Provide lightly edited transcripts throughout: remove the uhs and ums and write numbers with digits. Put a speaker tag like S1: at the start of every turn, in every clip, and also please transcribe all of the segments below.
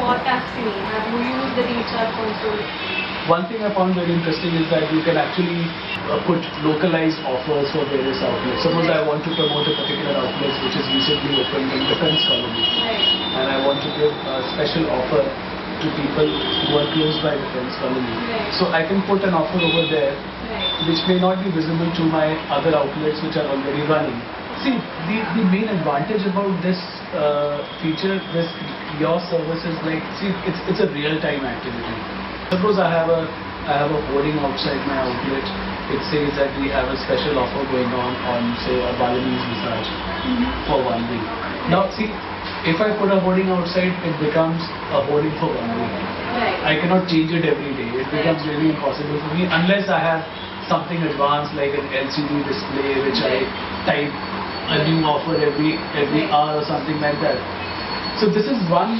S1: bot actually? Have you used the recharge console?
S2: One thing I found very interesting is that you can actually put localized offers for various outlets. Suppose I want to promote a particular outlet which is recently opened in Defense Colony,
S1: Right.
S2: and I want to give a special offer to people who are close by Defense Colony.
S1: Right.
S2: So I can put an offer over there
S1: Right.
S2: which may not be visible to my other outlets which are already running. See, the main advantage about this feature, your service is like, see, it's a real-time activity. Suppose I have a hoarding outside my outlet. It says that we have a special offer going on say a Balinese massage for 1 week. Now see, if I put a hoarding outside, it becomes a hoarding for 1 week.
S1: Right.
S2: I cannot change it every day. It becomes really impossible for me unless I have something advanced like an LCD display which I type a new offer every hour or something like that. So this is one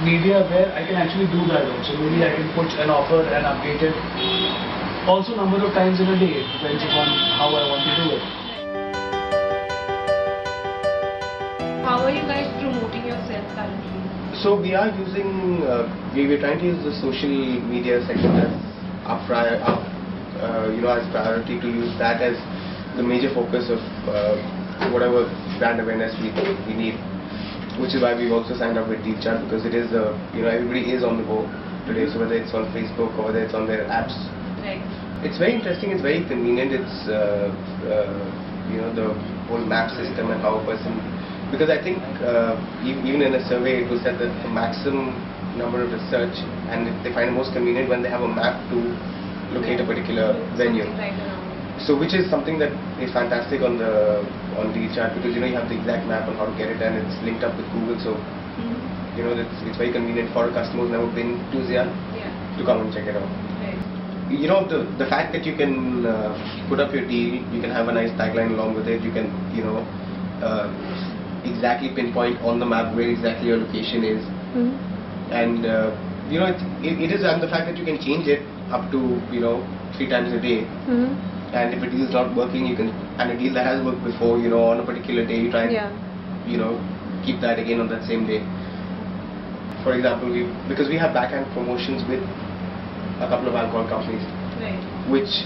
S2: media where I can actually do that also. Maybe I can put an offer and update it also number of times in a day. It depends upon how I want to do it.
S1: How are you guys promoting yourself currently?
S3: So we are using, we're trying to use the social media section as as priority, to use that as the major focus of whatever brand awareness we need. Which is why we've also signed up with DealChart, because it is everybody is on the go today. So whether it's on Facebook or whether it's on their apps,
S1: Right.
S3: it's very interesting. It's very convenient. It's the whole map system and how a person. Because I think even in a survey it was said that the maximum number of research, and they find it most convenient when they have a map to locate a particular venue.
S1: Something right around.
S3: So which is something that is fantastic on DealChart, because you have the exact map on how to get it, and it's linked up with Google. So it's very convenient for a customer who's never been to Xi'an
S1: Yeah.
S3: to come and check it out.
S1: Right.
S3: The fact that you can put up your deal, you can have a nice tagline along with it, you can exactly pinpoint on the map where exactly your location is, and it is, and the fact that you can change it up to 3 times a day. And if a deal is not working, and a deal that has worked before, on a particular day, you try and keep that again on that same day. For example, because we have backhand promotions with a couple of alcohol companies,
S1: Right.
S3: which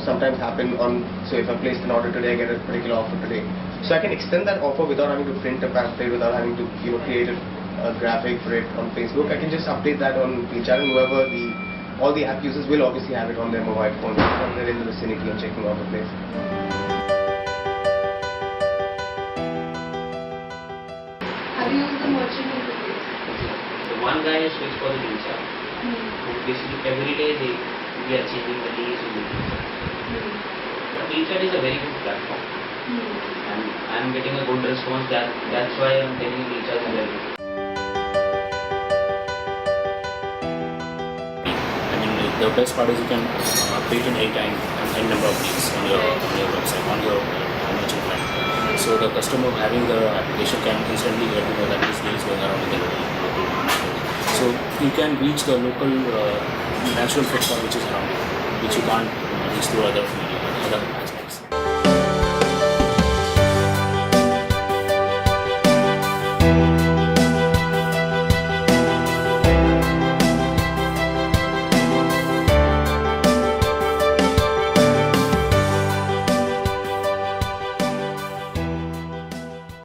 S3: sometimes happen on. So if I placed an order today, I get a particular offer today. So I can extend that offer without having to print a pamphlet, without having to create a graphic for it on Facebook. I can just update that on DealChart, and all the app users will obviously have it on their mobile phone when they're in the vicinity and checking out the place.
S1: Have you used the merchant interface?
S4: The one guy is switched for the DealChart. Basically every day we are changing the deals in the DealChart. But DealChart is a very good platform, and I am getting a good response. That's why I am telling DealChart is very good.
S5: The best part is you can update in any time and any number of deals on your website, on your merchant plan. So the customer having the application can instantly get to know that this deal is going around in the local market. So you can reach the local natural footfall which is around, which you can't reach through other aspects.